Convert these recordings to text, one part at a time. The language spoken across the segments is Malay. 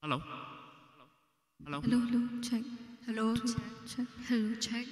Hello. Hello. Hello, hello, check. Hello, Two, check. check. Hello, check.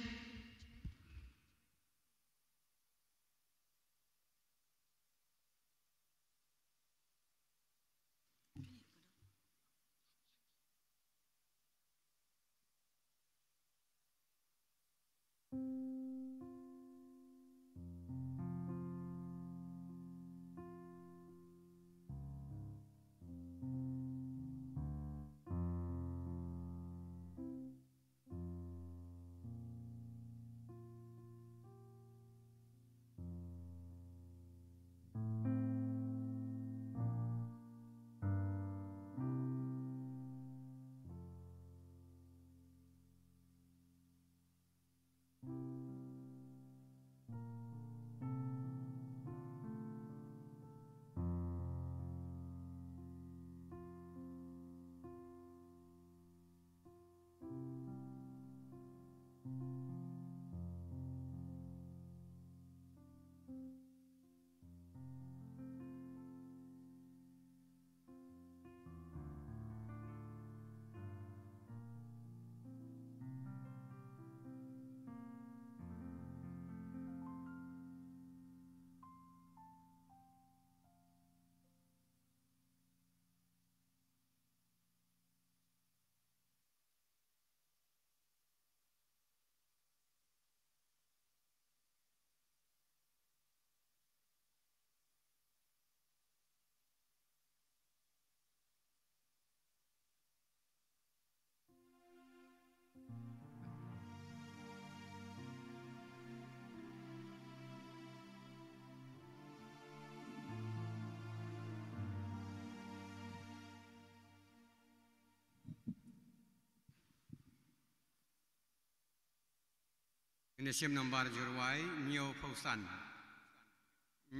Ini sim nomor jurwai Nyo Fausan.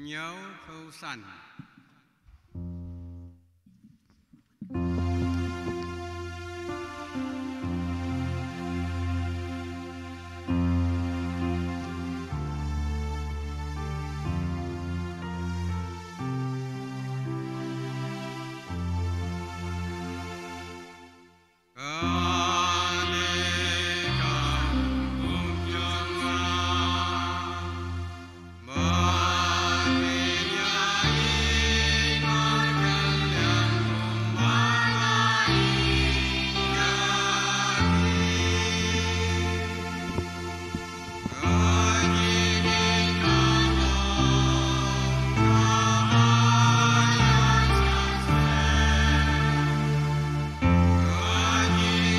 Nyo Fausan. Hãy subscribe cho kênh Ghiền Mì Gõ để không bỏ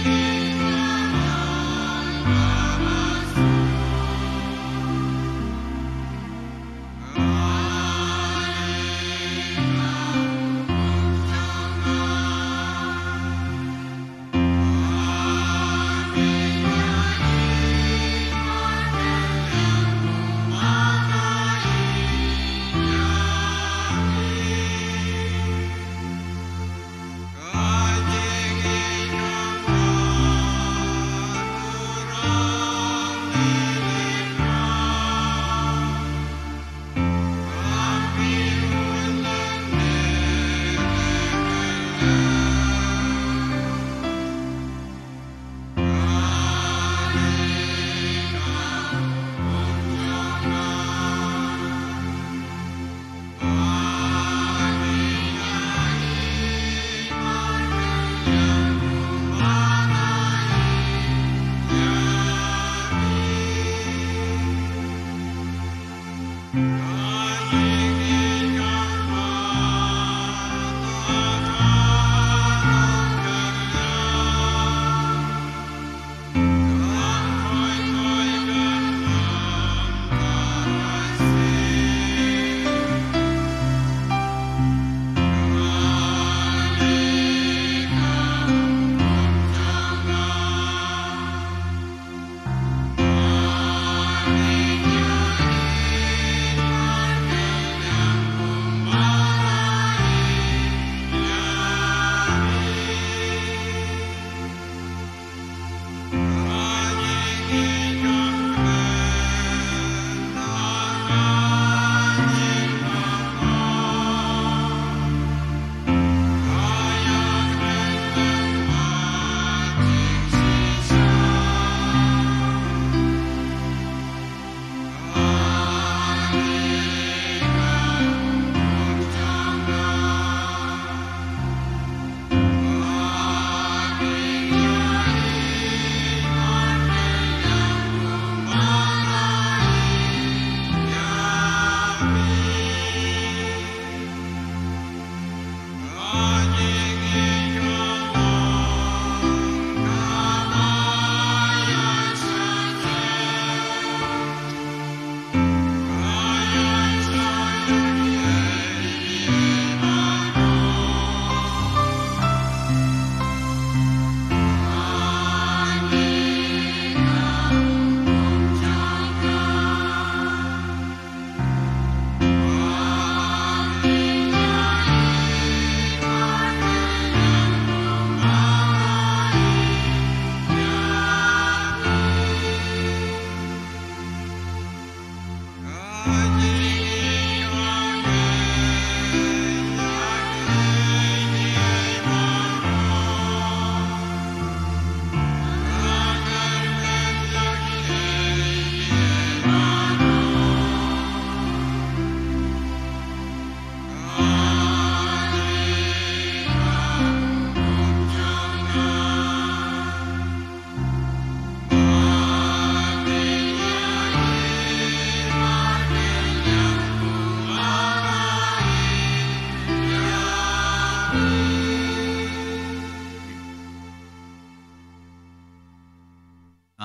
lỡ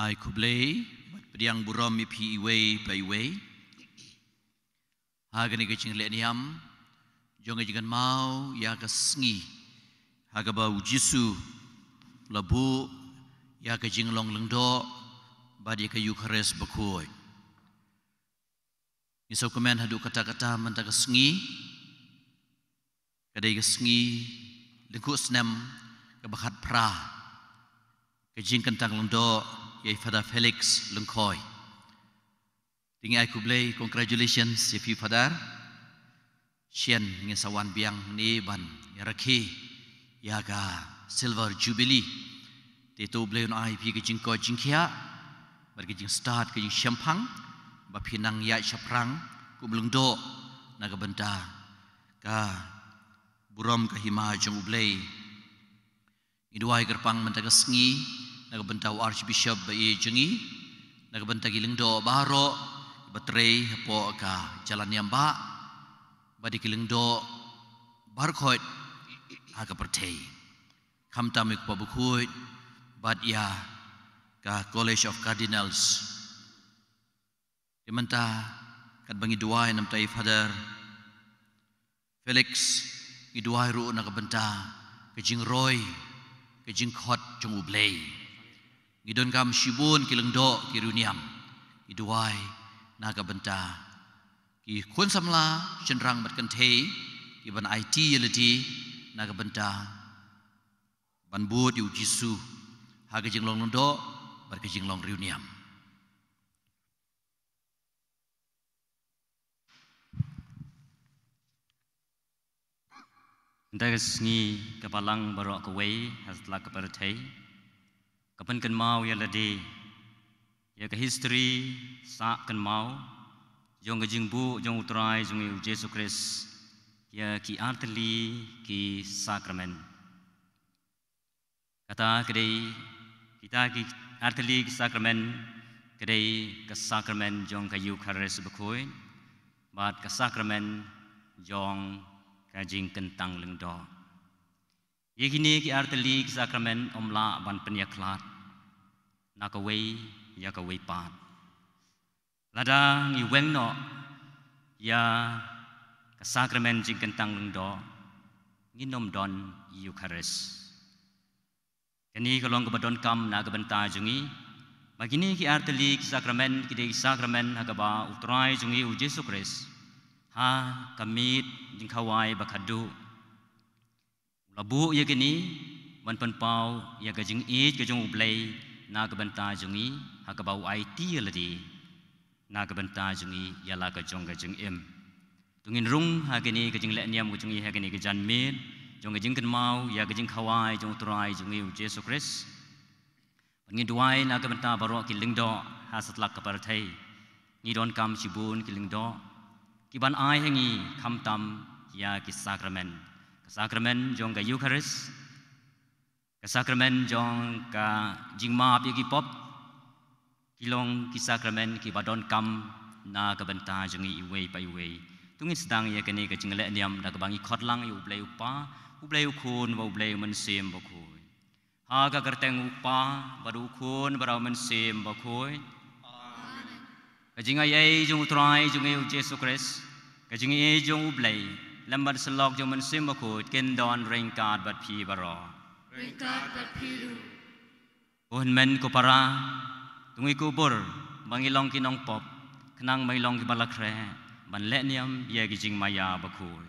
ai kublei pediang buram mi pi iwe pai iwe haga ni kecing le niam jong jangan mau ya ka sngi haga bau jisu labu ya ka jing long lengdo badi ka Eucharis bakoi nisau kemen hadu kata-kata menta ka sngi kadai ka sngi lengku senam ka bakat pra ka jing kentang lengdo ya Father Felix lengkoi tinggi aku blay congratulations if you father Sian ngesawan biang ni ban yaraki yaga silver jubilee itu blay on IP ke jingko jingkia bagi jing start ke jing syampang ba pinang ya syaprang ku belengdo naga benda ka buram ka hima jong blay iduai gerpang mentaga sngi naga benda archbishop ba ye jengi naga benda gilengdo baro baterai po ka jalan yamba badi kilengdo barkhot aga pertei khamta mik pabukhuit bad ya ka College of Cardinals dimenta kat bangi duai nam tai Father Felix iduai ru na ka benta ke jing roy ke jing khot jong ublei ngidon kam shibun kilengdo kiruniam iduai naga benta ki kun samla chenrang bat kan thei ki ban IT yelati naga benta ban bud yu jisu haga jing long londo bar ke jing long riuniam Dagas ngi kapalang barok kawai hasla kaparthai kapan kan mau yeladi ya ke history sa kan mau jong gajing bu jong utrai jong Yesus Kristus ya ki artli ki sakramen kata kedai kita ki artli ki sakramen kedai ke sakramen jong ka Eucharis bakoi bat ke sakramen jong ka jing kentang lengdo yekini ki artli ki sakramen omla ban penyaklat nakawai ya ka wei pat lada ngi weng no ya ka sakramen jing kentang lengdo ngi nom don Eucharis kani kalong ka don kam na ka benta jungi magini ki arteli ki sakramen ki de sakramen ha ka ba utrai jungi u Yesus Kristus ha kamit jing khawai bakadu labu ye kini ban pan pau ya ka jing e ka jong ublei na ka benta jungi ha ka bau IT ladi na ka benta jungi ya la ka jong ka jing em tungin rung ha kini ka jing le niam ka jungi ha kini ka jan mit jong ka jing kan mau ya ka jing khawai jong trai jungi u Yesus Kristus ngi duai na ka benta baro ki lingdo ha satlak ka parthai ngi don kam chibun ki lingdo ki ban ai hangi kham tam ya ki sakramen ka sakramen jong ka Eucharis ka sakramen jong ka jingma pi ki pop kilong ki sakramen ki badon kam na ka benta jungi iwei pai wei tungin sedang ya kini ka jingle niam na ka bangi khotlang yu blei upa ublei khun wa ublei man sem ba khoi ha ka kerteng upa baru khun barau man sem ba khoi ka jingai ei jong utrai jong eu Yesus Kristus ka jingai ei jong ublei lambat selok jong man sem ba khoi ken don ringkat bat phi baro ringkat bat phi lu on men ko para tungi kubur bangilong kinong pop kenang mailong ki balakre ban le niam ye ki jing maya bakhui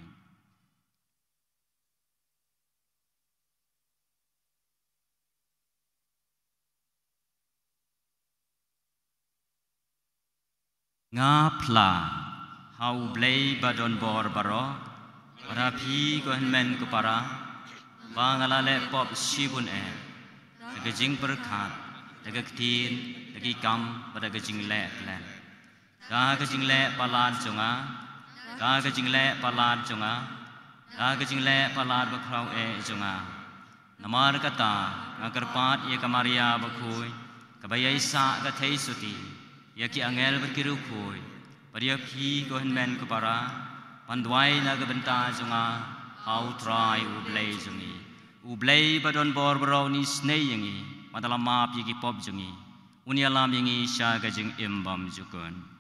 nga pla hau blei badon bor baro para phi ko men ko para bangala le pop sibun e ke jing berkat ke tin ke kam pada ke jing le plan ka ke jing le palan chunga ka ke jing le palan chunga ka ke jing le palan bakrau e chunga namar kata agar pat ye kamaria bakhui kabaya isa ka thei suti ya ki angel berkiru khoi paria phi ko men ko para pandwai na ka benta chunga how try ublei jungi ublei badon bor bro ni snei yangi madala map ye ki pop jungi Unyalam yangi sya gajing imbam jukun.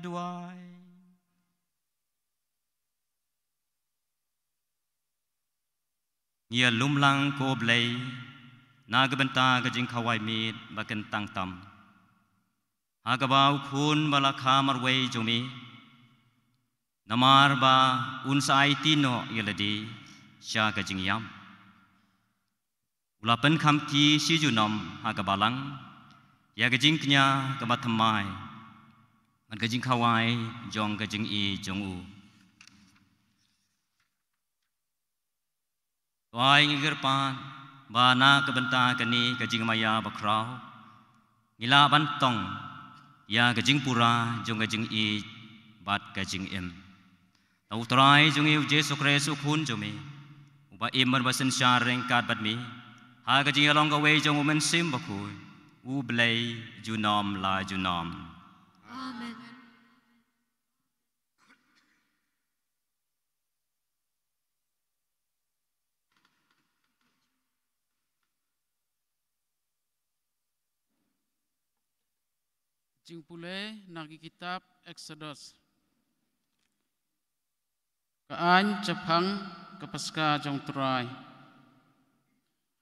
duai. Ia lumlang ko blay, nagbenta kajing kawai mit baken tang tam. Hagabau kun balakha marway jumi. Namar ba unsa ay tino yaladi, cha ka jing yam ula pen kham thi si ju nom ha ka balang ya ka jing knya ka ba thamai man ka jing khawai jong ka jing e jong u toai ngir pan ba na ka banta ka ni ka jing maya ba krau ngila ban tong ya ka jing pura jong ka jing e bat ka jing em tau trai jong e Jesu Kristus khun jo me uba em ban basen sha reng kat bat mi ha ka jing along ka we jong men sim ba khu u blai ju nom la ju nom Amen. Jing pule nagi kitab Exodus. Kaan Jepang ke Paska jong trai.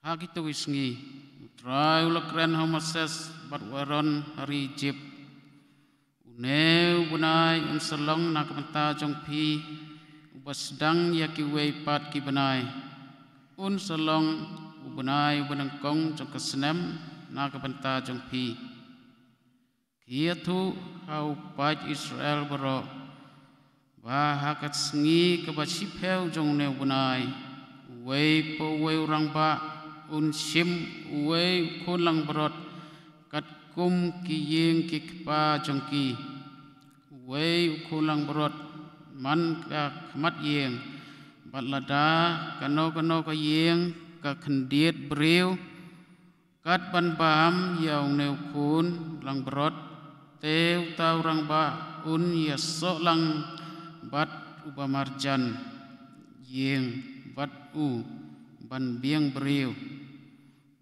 Hagi tu wisngi. Trai ulakren homases bat waron hari Jip. Uneu bunai unselong nak menta jong pi. Ubasdang yakiwei pat ki benai. Unselong ubunai ubunangkong jong kesenem nak menta jong pi. Kia tu hau pat Israel bero bahakat sengi kebasipel jong neu bunai wei po wei orang ba un sim wei kulang berot kat kum ki yeng ki kpa jong ki wei kulang berot man ka khamat yeng bat lada kano ka yeng ka khendiet breu kat ban bam yaung neu kun lang berot teu tau rang ba un ya so lang bat uba marjan yeng bat u ban biang breu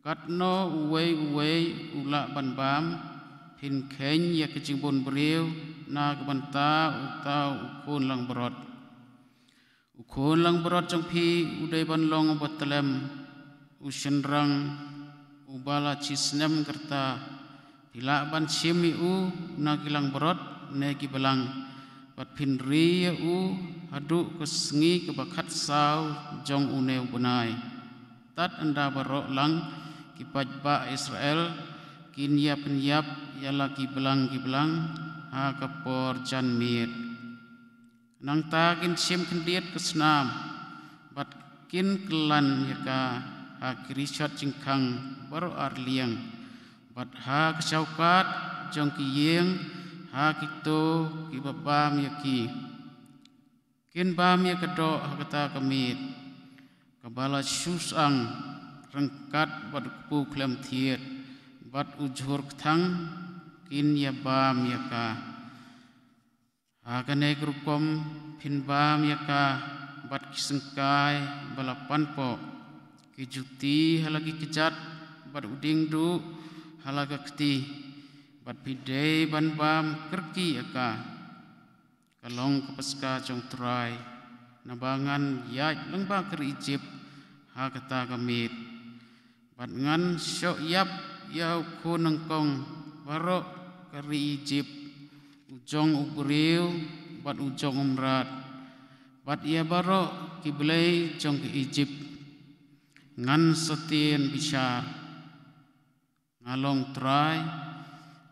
kat no uwei ula ban bam pin khen ya kecing bon breu na banta utau ukun lang berot jong pi udai ban long batlem usenrang ubala cisnem kerta pila ban simi u na kilang berot ne ki belang pat pin ri u hadu kesengi ke bakat sau jong uneu bunai tat anda berok lang ki pajba Israel kin yap yala ki belang ha kapor jan miet nang ta kin sim kendiet kesnam bat kin kelan yaka ha kirisat jingkang baru arliang bat ha kesaukat jong ki yeng ha kito ki babam yaki kin bam ya kedo ha kata kemit kabala susang rengkat bat pu klem thiet bat ujur thang kin ya bam yaka ha kane grukom pin bam yaka bat kisengkai balapan po ki juti halagi kejat bat uding du halaga kti bat pidei ban bam kerki aka kalong kepaska jong trai nabangan yaj lengba ker Egypt ha kata kamit bat ngan syok yap yau kunengkong barok keri Egypt ujong ubriu bat ujong umrat bat ia barok kiblei jong ke Egypt ngan setien bisyar ngalong trai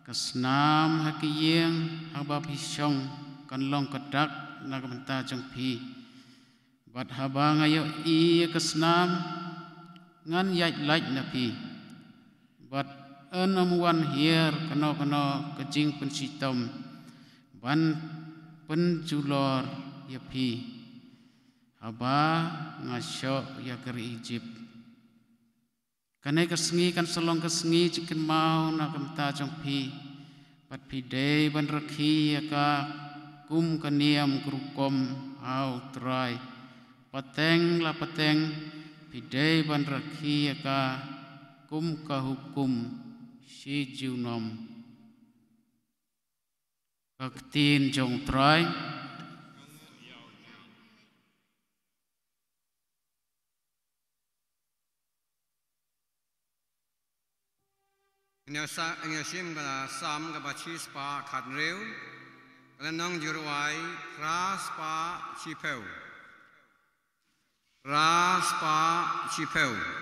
kesnam hakiyeng haba pisong kan long kedak nak menta jong pi bat haba ngayo i kesnam ngan yaj laj na pi bat enam wan hier kano kejing pensitom ban penjulor ya pi haba ngasyo ya keri Egypt kanai kesengi kan selong kesengi cikin mau nak menta jong pi pat pi dei ban rakhi ka kum kaniam krukom au trai pateng pi dei ban rakhi ka kum ka hukum si junom kaktin jong trai Sim kana sam ka bachis pa khat reu kana nong jurwai kras pa chipeu ra spa chipeu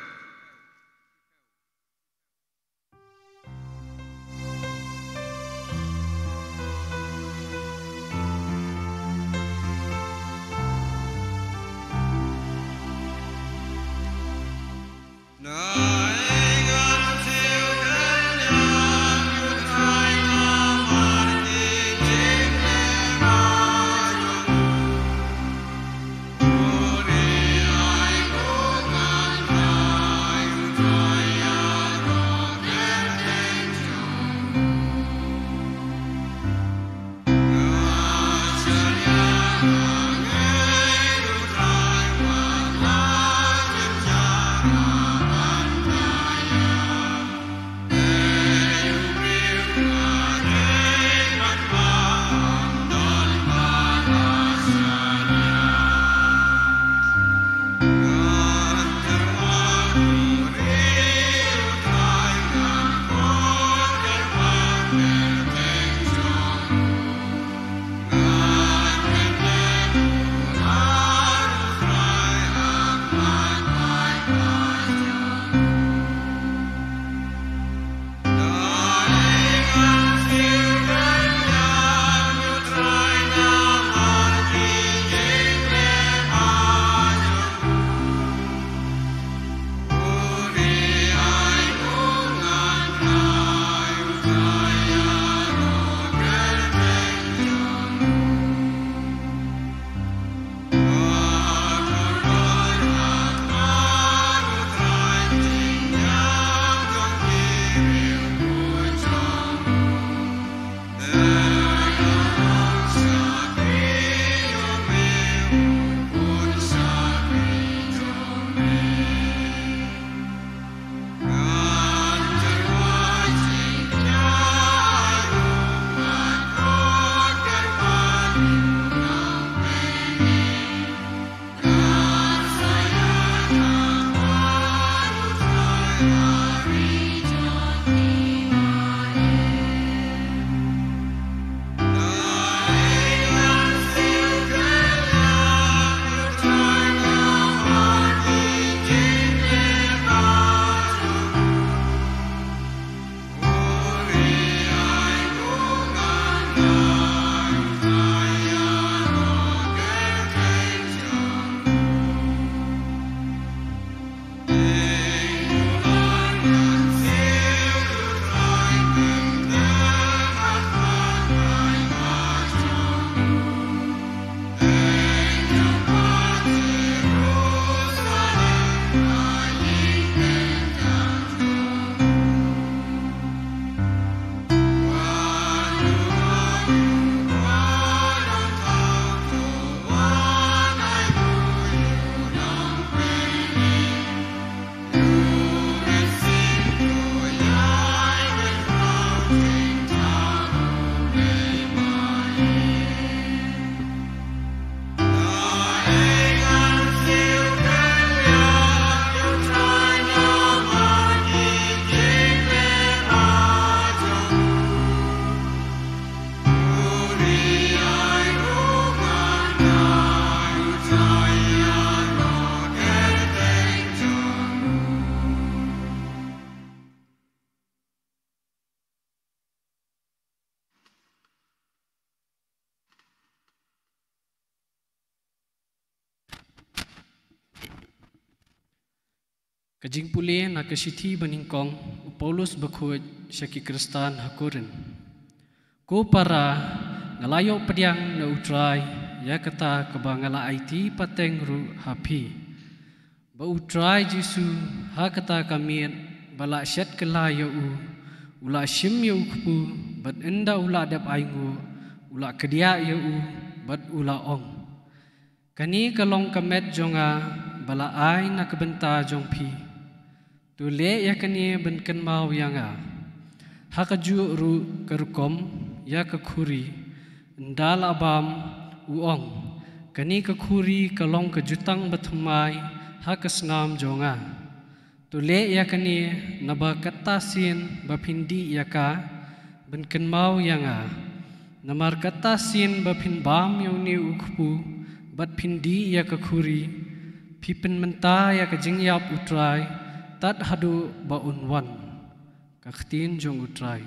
Kajing pulih na kesithi beningkong Paulus berkut syaki Kristan hakurin. Ko para ngalayo pediang na utrai ya kata kebangala IT pateng ru hapi. Ba utrai Jesu ha kata kami bala syat kelayo ula syim ya ukpu bat enda ula dap aingu ula kedia ya bat ula ong. Kani kalong kamet jonga bala ai na kebenta jong pi. Tule ya kani benken mau yanga. Hakaju ru kerukom ya kekuri. Ndal abam uong. Kani kekuri kalong kejutang batumai hakesngam jonga. Tule ya kani naba katasin bapindi ya ka benken mau yanga. Namar katasin bapin bam yang ni ukpu bat pindi ya kekuri. Pipen menta ya kajing yap utrai tat hadu ba unwan kaktin jong utrai.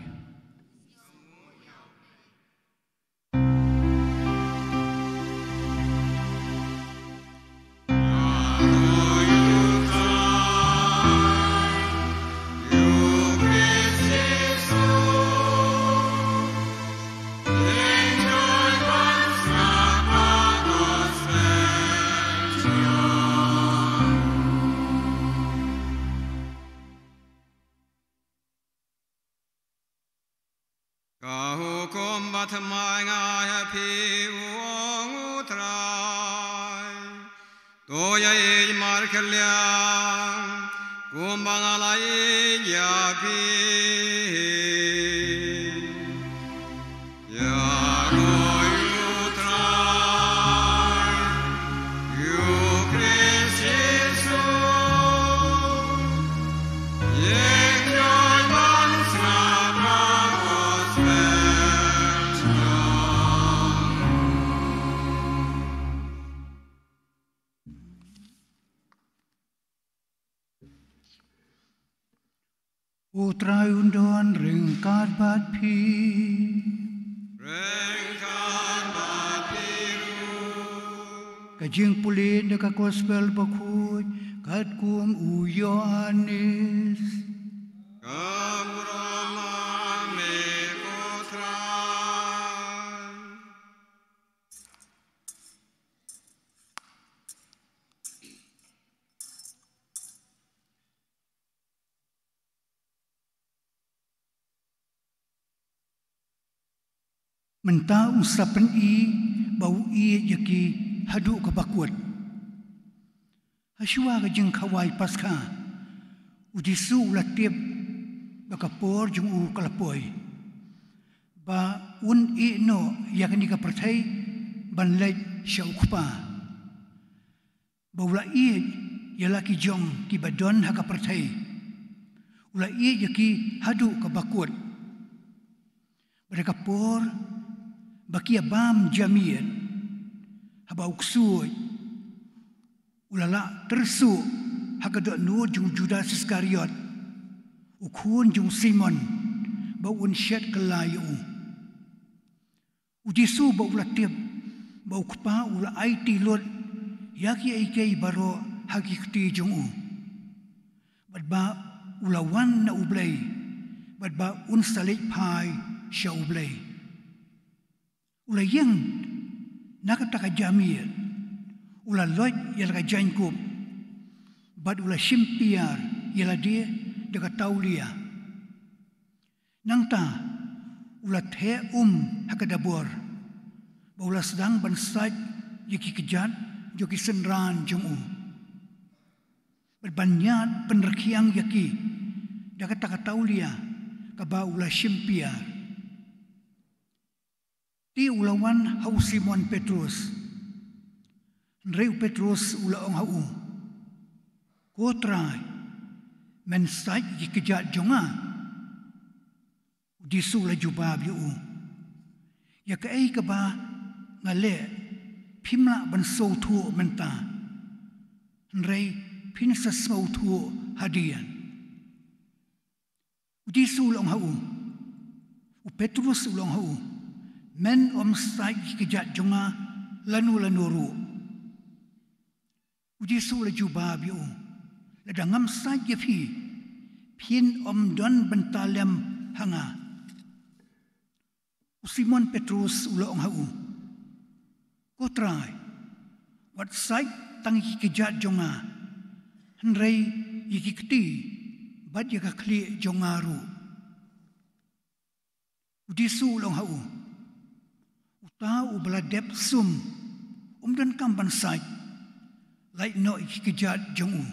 Utrai undon ringkat bat pi kajing pulin deka gospel bakut kat kum u Yohanes menta usapan i bau i yaki hadu ke bakuat hasua kajing kawai paska udisu latip bakapor jung u kalapoi ba un i no yakni ka pertai ban lej syaukupa baula i yalaki jong ki badon haka pertai ula i yaki hadu ke bakuat mereka por bakia bam jamian haba uksui ulala tersu hakadok nur jung Judas Iskariot ukun jung Simon bau syat kelayu udisu bau latib bau kpa ula IT lot yaki aikai baro hakikti jung badba ulawan na ublay badba unsalik pai sya ublay ula yang nakataka jamir ula loy yalaka jankub bad ula simpiar yala dia deka taulia nangta ula the hakadabor baula sedang bansaj yaki kejat joki senran jungu berbanyat penrekiang yaki deka takataulia kaba ula simpiar di ulawan hau Simon Petrus Reu Petrus ula ong hau kotrai mensai kejat jonga disu la jubab yu ya kai ka ba ngale phimla ban so thu menta rei phin sa so thu hadian disu ong hau Petrus ulong hau men sai kejat jonga lanu ru ujisu la jubab yu la dangam saja pin don bentalem hanga Simon Petrus ulong hau ko try wat sai tangi kejat jonga henrei yikiti bad yaka kli jongaru ujisu ulong hau tau beladep sum dan kampan sai lai no kejat jongu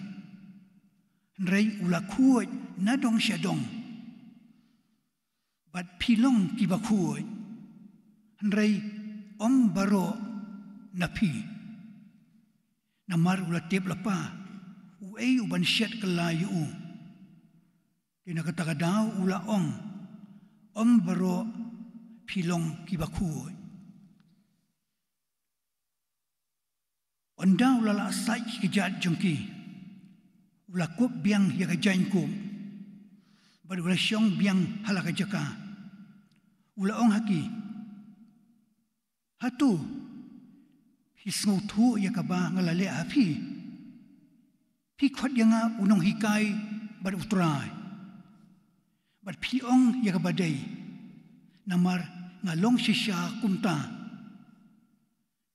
rei ula kuoi nadong syadong bat pilong kiba kuoi rei ong baro napi namar ula tep lapa uei uban syat kelayu dina kata kadau ula ong baro pilong kiba kuoi Onda ulala asai kejat jongki. Ula kup biang ya kajain kum. Bad ula syong biang halaka jaka. Ula ong haki. Hatu. Hisngu tu ya kaba ngalale api. Pi khot yang unong hikai bad utrai. Bad pi ong ya kaba day. Namar ngalong sisya kumta.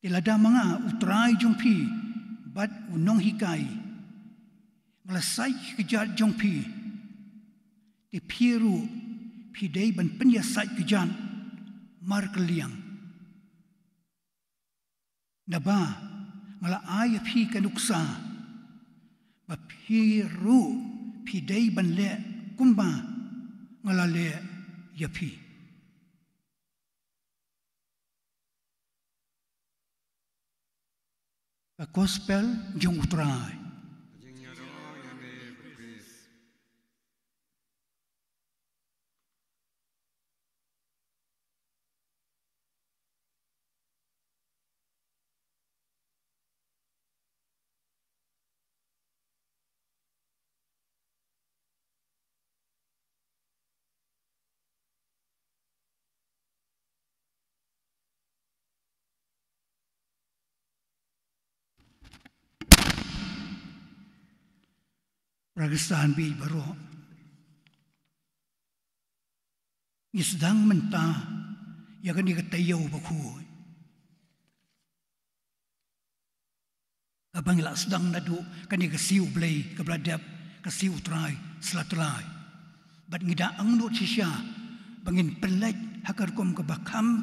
Ilada mga utrai jong pi, bad unong hikai. Malasay kejat jong pi. Di piru, pi day ban penyasay kejan, mar keliang. Naba, ngala ay pi kanuksa. Ba piru, pi day ban le kumba, ngala le ya pi. Gospel jong utrai. Ragastaan bi baro. Isdang menta ya kan dikatayaw baku. Abang ila sedang nadu kan dikasiu blay kabladap kasiu try selatrai. Bat ngida ang no sisya bangin pelaj hakar kom kabakam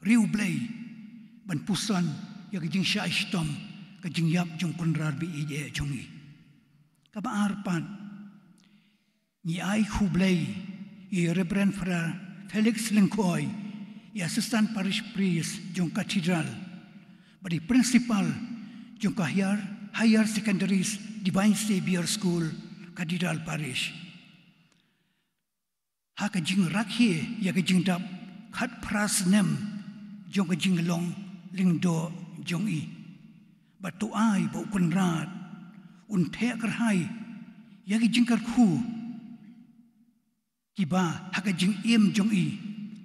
riu blay ban pusan ya kajing sya istom kajing yap jong kunrar bi ije jongi. Kabaarpan ni ay hublay i Reverend Father Felix Lingkoy i Assistant Parish Priest jong Cathedral badi Principal jong Higher Secondary Divine Savior School Cathedral Parish ha kajing rakhi ya kajing dap khat prasnem jong kajing long lingdo jong i batu ay bo kunrat unthek kerhai yagi jingkar khu kiba haka jing em jong i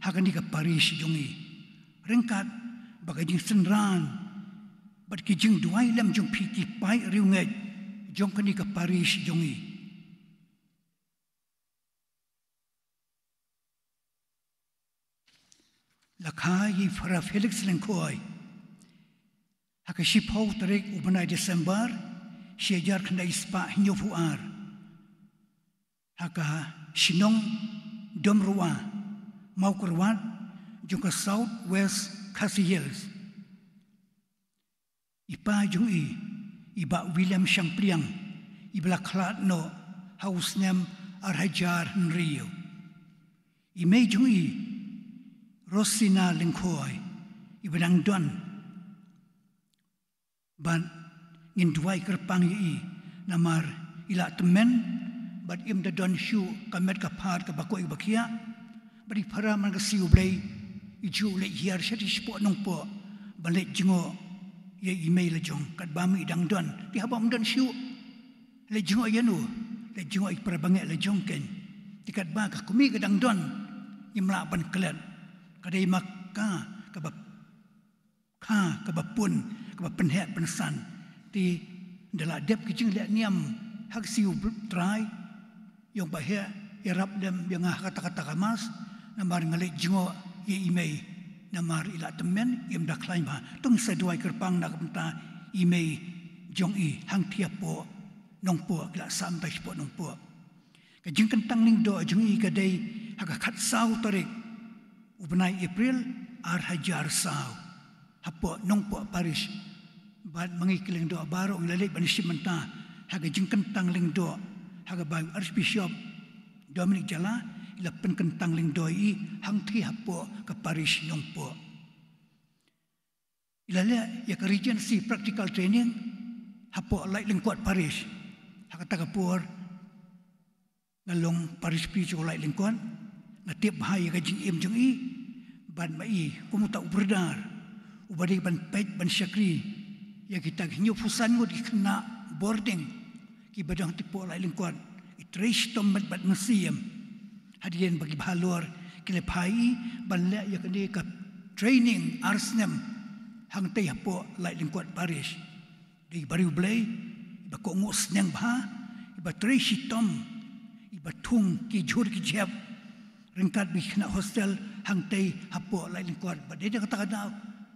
haka ni ka parish jong i rengkat baga jing senran bat ki jing duai lam jong phi ki pai riu ngai jong ka ni ka parish jong i lakhai Father Felix Lingkoy haka shipau tarik ubanai Desember Syajar kena ispa hinyo fuar. Haka sinong domrua mau kurwat juga South West Khasi Hills. Ipa jung iba William Shampriang ibla klat no haus nem arhajar nrio. Ime jung Rosina Lingkoy ibadang don ban ngin duai kerpang i namar ila temen bad im da don shu kamet ka par ka bakoi bakia bari para man ka siu blai iju le hiar shati spo nong po balik jingo ye email jong kat bami dang don ti habam don shu le jingo yanu le jingo ik para bangai le jong ken tikat ba ka kumi ka dang don imla ban klet kadai makka ka bap ka bapun ka bapen het pensan ti dalam dep kicing liat niam hak siu try yang bahaya irap dem yang kata-kata kamas namar ngalik jingo ye imei namar ila temen im dak lain ba tung seduai kerpang nak benta imei jong i hang tiap po nong po la sampai po nong po kajing kentang ning do jong i kadai hak khat sau tarik ubnai April ar hajar sau hapo nong po parish bad mengikiling doa baru ngelalik banisi mentah haga jengkentang kentang ling doa haga bang Archbishop Dominic Jala ila pen kentang ling doa i hang ti hapo ke parish nongpo ila le ya ke regency practical training hapo lai ling kuat parish haga tagapur ngalong parish pi jo lai ling kuat ngatip bahaya ka jing im jeng i ban mai kumuta uberdar ubadi ban pej ban syakri ya kita hinyo pusan ngod kena boarding ki badang tipo lai lingkon itrish tomat bat museum hadian bagi bahalor kile pai banle ya kene ka training arsnem hang tei hapo lai lingkon parish di bari blai ba ko ngos nang ba ba trish tom ba tung ki jur ki jeb ringkat bi kena hostel hang tei hapo lai lingkon ba de kata kada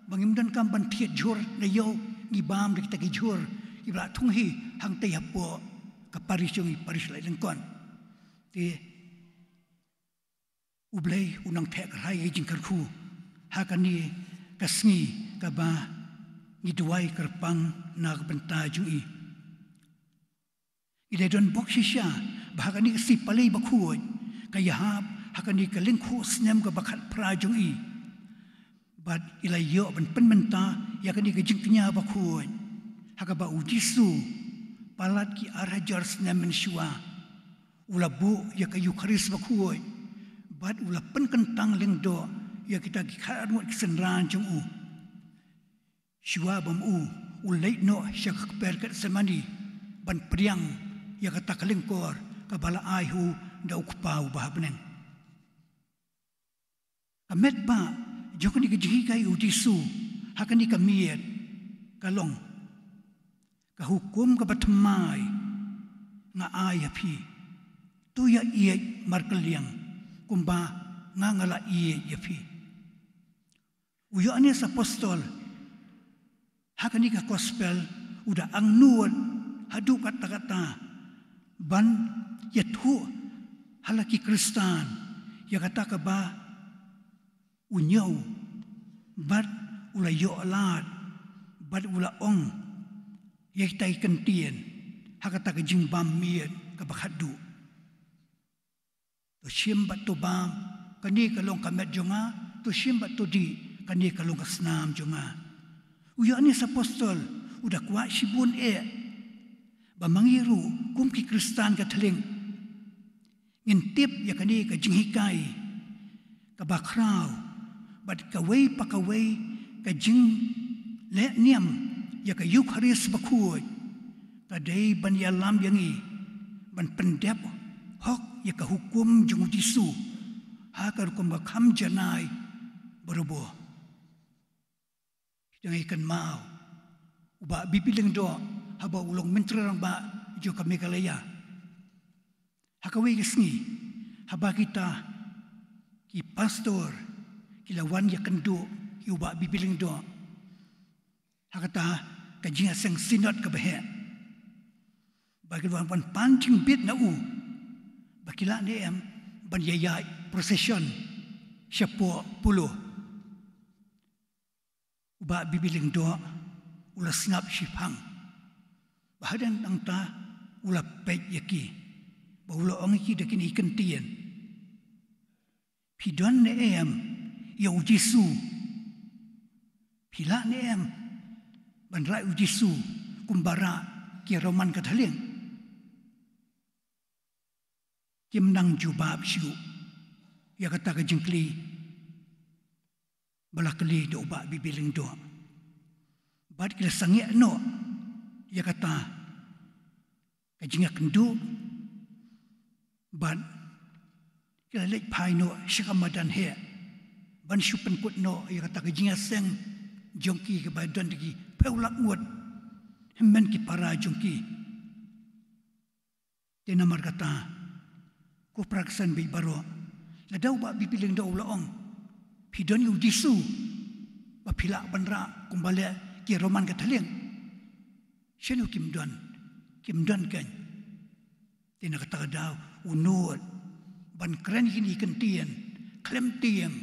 bangimdan kam ban thiet jur na yo ni bam de kita ki jur ibra tung hi hang tei hapo ka parish lai lingkon ti ublay unang tek rai jing karku hakani kasngi kaba ngiduai kerpang nak benta jui ide don boksisha bahakani si palai bakhuoi kayahap hakani kalingkhu snem ka bakhat prajung i bat ilayo ban penmenta yakani ka jingknya bakhuoi hakaba ujisu palat ki arajar snem menshua ulabu yakayu kharis bakhuoi bat ula penkentang lengdo ya kita gikhar mo kisenran jung u shua bam u ulai no syak per kat semani ban priang ya kata kalengkor kabala ai hu da ukpau ba beneng kamet ba jokni ke jihi kai udisu hakani kamiet kalong ka hukum ka batmai nga ai api tu ya ie markeliang kumba ngangala iye yapi uyo anes apostol hakani ka gospel udah angnuan hadu kata-kata ban yathu halaki kristan ya kata ka ba unyo bat ulayo alat bat ula ong ya kita ikentien hakata ka jingbam mien ka bakhadu to shimbat to bam kani kalong kamet jonga to shimbat to di kani kalong kasnam jonga uya ni apostol udah kuat sibun ba mangiru kum ki kristan ka thleng ngintip ya kani ka jinghikai ka bakrau bat ka wei pa ka wei ka jing le niam ya ka yukharis bakhuoi ka dei ban ya lam yangi ban pendep hok ya ka hukum jung disu hakar kum ba kham janai berobo kita ikan mau uba bibileng do haba ulong mentrang ba jo kami kalaya hakawi gesni haba kita ki pastor kilawan ya kendo ki uba bibileng do hakata kajinga seng sinot ka behe bagi wan pancing bit na u bakila ni em ban yaya procession syapo puluh uba bibiling do ula snap shipang bahadan angta ula pet yaki ba ula ongi dakin ikentien pidon ne em ya ujisu pila ne em ban rai ujisu kumbara ki roman kathaleng kim nang jubab syu ya kata ka jingkli balakli do ba bibiling do bad kila sangi no ya kata ka jinga kendu bad kila lek pai no shikamadan he ban shupen kut no ya kata ka jinga seng jongki ke badan digi peulak ngut hemmen ki para jongki tenamar kata ko praksan bi baro la dau ba bi piling dau laong pidon yu disu ba phila banra kumbale ki roman ka thaleng shenu kim don kan tina kata dau unut ban kren hini kentien klem tiang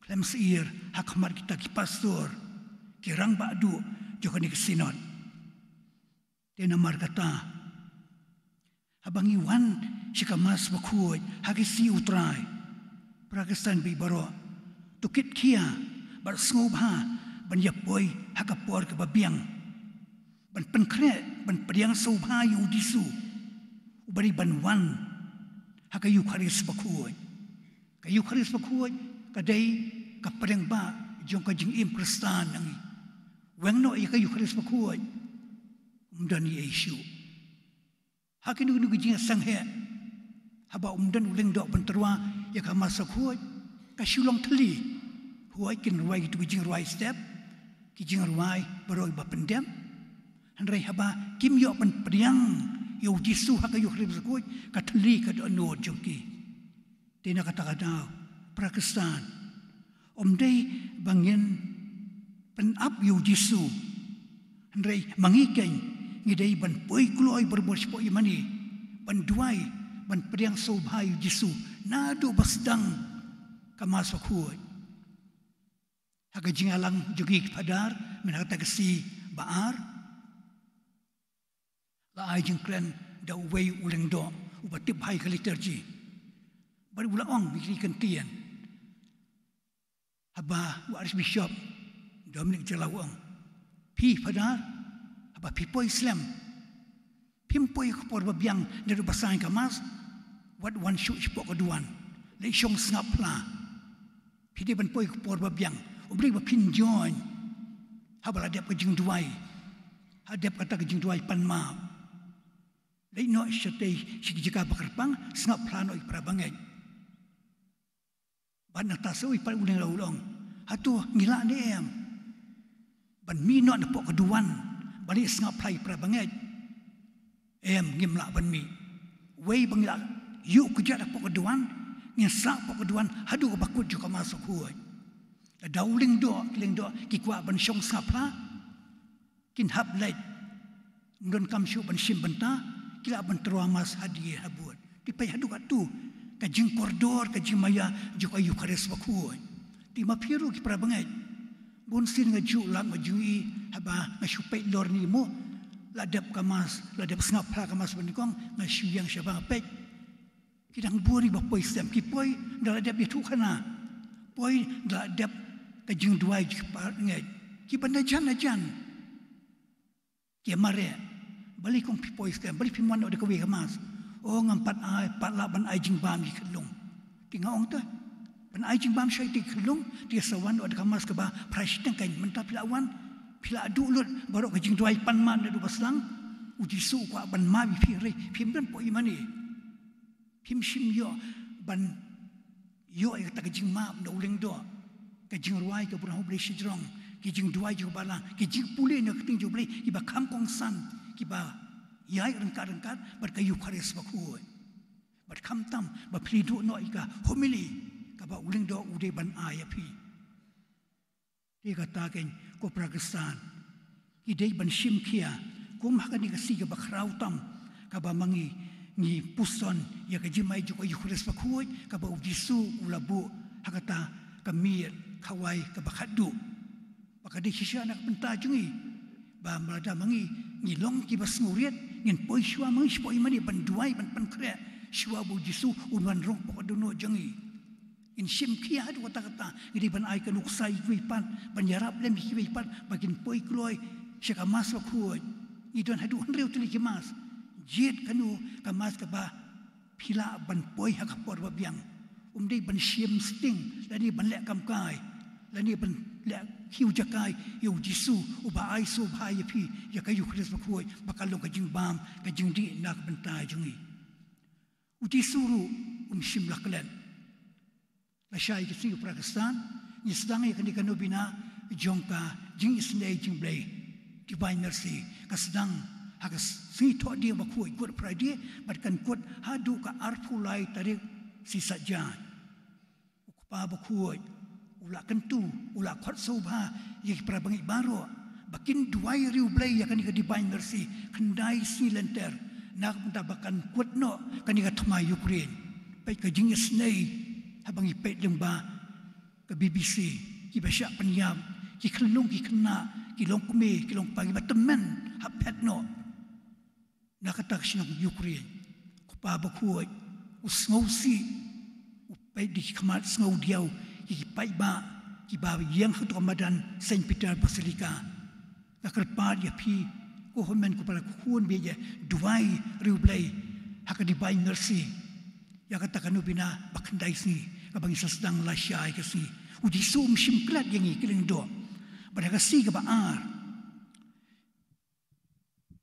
klem sir hakmar kita ki pastor ki rang ba du jokani ke sinod tina mar kata abangi wan shikamas bakhuoi hagisi utrai Pakistan bi baro tukit kia bar snobha ban yapoi hakapor ke babiang ban penkre ban priang sobha yu disu ubari ban wan hakayu kharis bakhuoi kayu kharis bakhuoi kadai kapreng ba jong ka jing im kristan nangi wang no ya kayu Kristus bakuat umdan Yesu hakin nu gijing sanghe haba umdan uleng dok benterwa ya ka masakuat ka shulong teli huai kin ruai tu gijing ruai step kijing ruai baroi ba pendem handrai haba kim yo pen priang yo Yesu hakayu Kristus bakuat ka teli ka do no jongki tena kata-kata Pakistan omdai bangin penap yo Yesu handrai mangikai ngidai ban poi kloi berbuat sepo imani ban duai ban priang sobhai Yesu nado basdang kamas wakhuai haga jingalang jogi padar menata gesi baar la ai jingkren da wei uleng do ubatip hai ka liturgi bar ulaong mikri kentian haba wa archbishop Dominic Jalawang pi padar ba people Islam pimpoi khpor babiang deru basang kamas wat wan shu spok aduan le shong snap pla pide ban poi khpor babiang obri ba pin join habala dep ka jing duai hadep kata ka jing duai pan ma le no shate shikijika bakarpang snap pla no iprabangai ban ta so ipa uleng laulong hatu ngila ne em ban mi no na pok aduan balik sengap play prabangai em ngimla ban mi wei bangla yu kejat pok keduan ngin sak pok keduan hadu ka bakut juga masuk huai da uling do ki kwa ban shong sapla kin hab lait ndon kam shu ban sim banta kila ban terwamas hadiah habut dipai hadu ka tu ka jing koridor ka jing maya juga yu kares bakhuai ti ma phiru ki prabangai bun sin ngaju lang majui haba ngasupay lor ni mo ladap kamas ladap sengap pla kamas benikong ngasuyang syabang pek kidang buri ba poi stem ki poi daladap itu kana poi daladap kajing duai ki par ngai ki bandajan ajan ki mare balik kong poi stem balik pimano de kawe kamas oh ngampat ai pat laban ai jing bam ki kelung tingaong ta ban ai jing bam syai ti kelung dia sawan od kamas ke ba prasitang kan mentap lawan pila dulut baru kajing duai pan man du baslang uji su kwa ban ma bi phire phim dan po imani phim sim yo ban yo ai ta kajing ma do leng do kajing ruai ke pura hoble shijrong kajing duai ju bala kajing pule ne keting ju ble ki ba kham kong san ki ba yai rengkat bar kayu khares bakhu bar kham tam ba phli du no ika homili ka ba uleng do ude ban aya phi dia katakan ko Pakistan idei ban sim kia kum hakani kasi ka bakrau tam ka ba mangi ni puson ya ka jimai ju ko yukhres bakhuai ka ba ujisu ulabu hakata kamir khawai ka bakhadu bakadi shisha nak penta jungi ba malada mangi ni long ki basnguriat ngin poi shwa mangi poi mani ban duai ban pan kre shwa bu jisu unwan rong pokodono jungi in sim kia hadu kata-kata ini ban ai kan uksai kuipan ban yarap lem kuipan bagin poi kloi syaka mas wakhuai idon hadu henreu tuli kemas jet kanu kamas ka ba phila ban poi hakapor babiang umdei ban sim sting lani ban lek kamkai lani ban lek hiu jakai yu jisu uba ai so bhai phi ya kayu Kristus wakhuai bakal ka jing bam ka jing di nak bentai jungi uji suru sim laklen Masyai ke siu Pakistan ni sedang ikan ikan bina jongka jing isnei jing blay divine mercy ka sedang hak si tho dia bakui kut pride batkan kut hadu ka arpulai tarik si saja ukpa bakui ula kentu ula khot sobha ye prabangi baro bakin duai riu blay ya kan ikan divine mercy kendai si lenter nak mentabakan kut no kan ikan thmai Ukraine pai ka jing isnei habang ipet lembah ke BBC ki basyak peniam ki kelung ki kena ki long kume ki long pagi batemen hapet no nak kata sinang Ukraine ko pa bakuai usngau si upai di khamat ngau diau ki pai ba ki ba yang khut Ramadan Saint Peter Basilica ka kerpa dia pi ko homen ko pala kun beje duai riublai hak di bai mercy ya katakan ubina bakandai si kabang isa sedang lasyai kasi uji sum simklat yang ikiling do pada kasi ka baar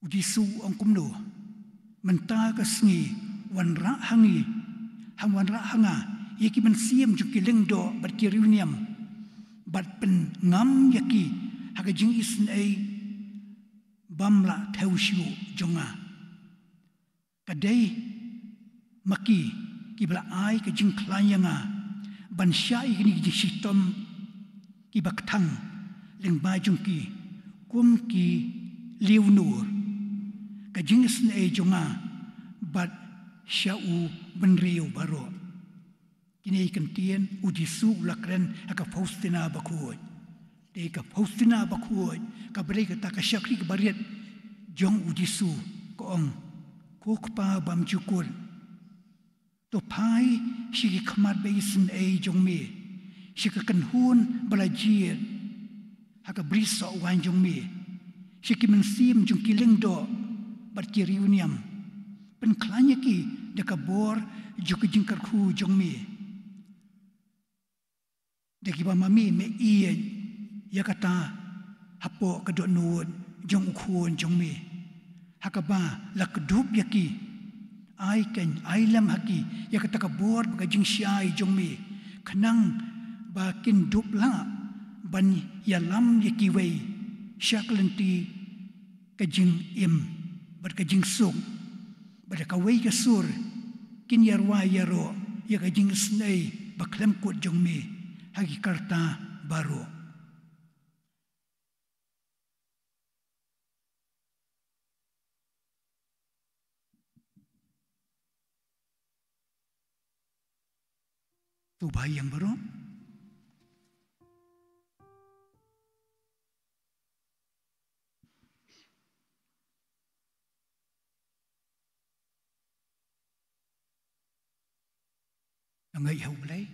udisu ang kumno menta ka sngi wan ra hangi hang wan ra hanga yaki man siam ju kileng do bat kiruniam bat pen ngam yaki haga jing isn ai bamla thausiu jonga kadai maki kibla ai ka jing klayanga ban syai kini ji sitom kibak thang leng ba jung ki kum ki liu nur ka jing isn ai jonga bat syau ben riu baro kini kentien uji su lakren aka Faustina bakuoi de ka Faustina bakuoi ka beri ka ta ka syakri ka bariat jong uji su ko ong ko pa bam jukur to pai shiki khamat be isin ei jong me shika kan hun balajir haka briso wan jong me shiki mensim jong kileng do bar kiriuniam pen klanya ki de ka bor juk jingkar khu jong me de ki ba mami me ie ya kata hapo ka do nuon jong khun jong me haka ba lakdup yaki ai ken ai lam haki ya kata ka bor ka jing syai jong me khnang ba kin dup la ban ya lam yaki wei syaklanti ka jing im bar ka jing suk bar ka wei ka sur kin yarwa yaro ya ka jing snei ba klem ko jong me hagi karta baro tu bayang baro ngai hau lei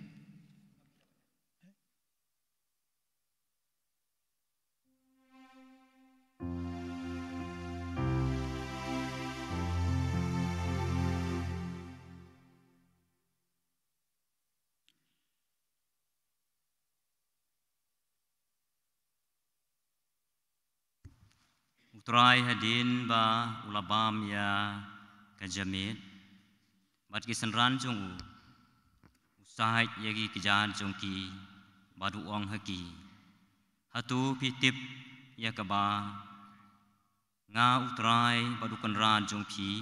Utrai hadin ba ulabam ya kajamit bat kisanran jong usahai yagi kijan jong ki badu ong haki hatu pitip ya kaba nga utrai badu kanran jong pi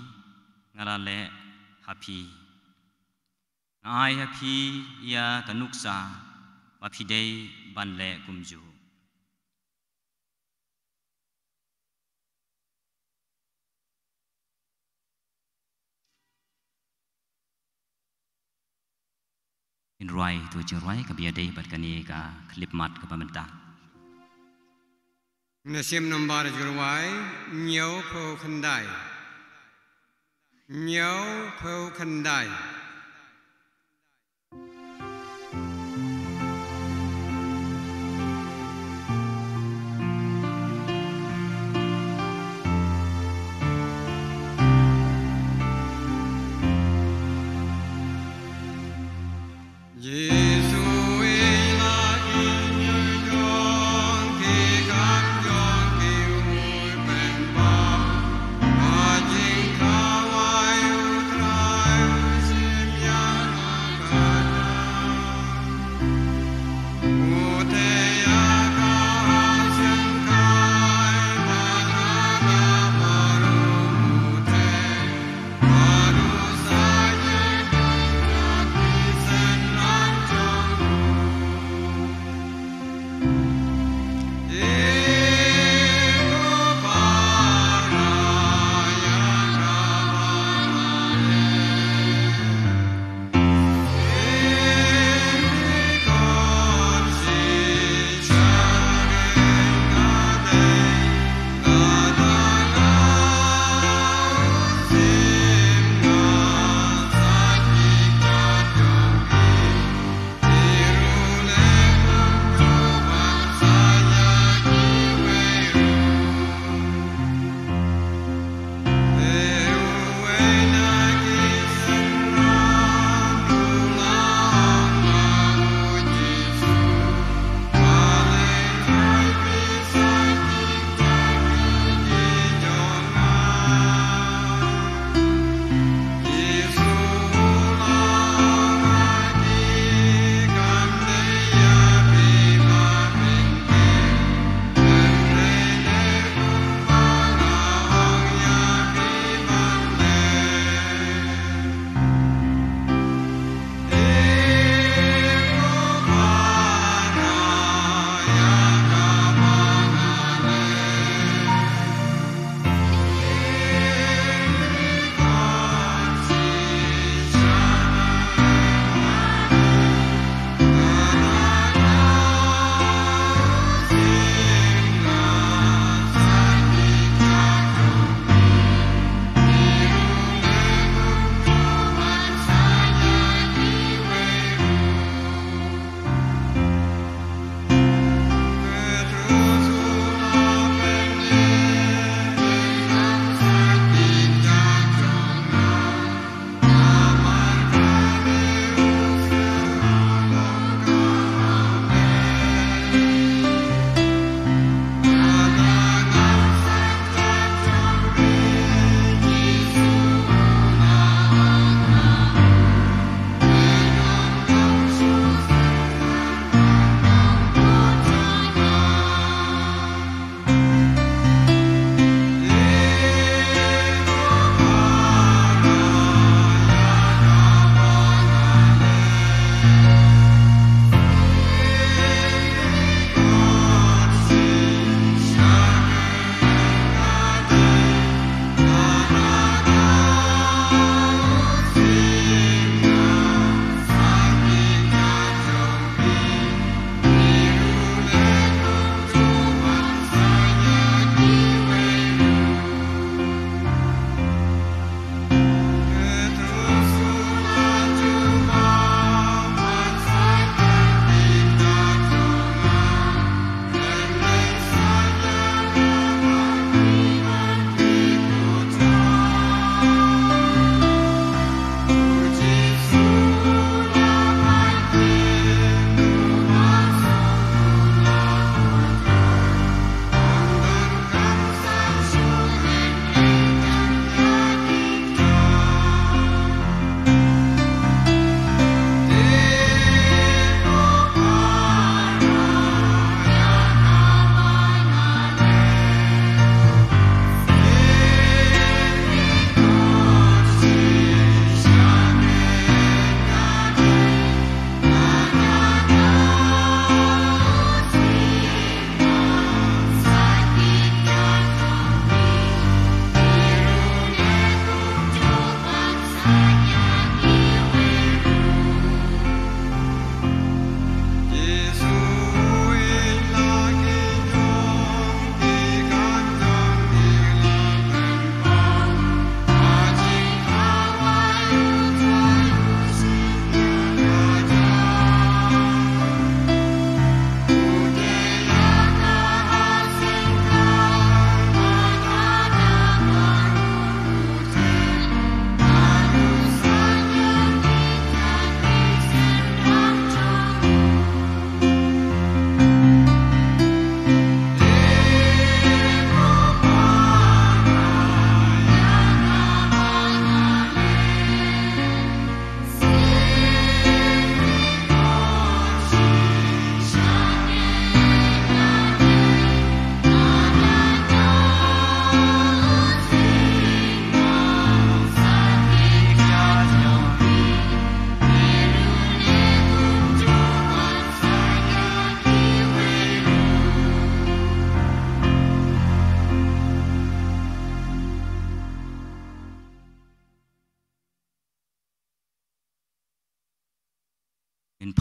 ngalale hapi ngai hapi ya kanuksa ba pidei banle kumju in ruai tu jeruai ka biadai bat kani ka klip mat ka pamenta nasim nombar jeruai nyau phau khandai Hãy subscribe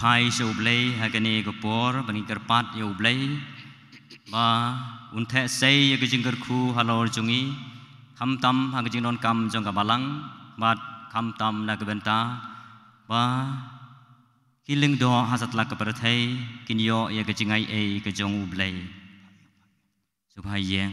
pai se ublei hagane gopor bani kerpat ya ublei ba unthe sei ya gejing kerku halor jungi kham tam ha gejing non kam jong kabalang bat kham tam na gebenta ba kiling do hasat la keperthai kinyo ya gejing ai e gejong ublei supaya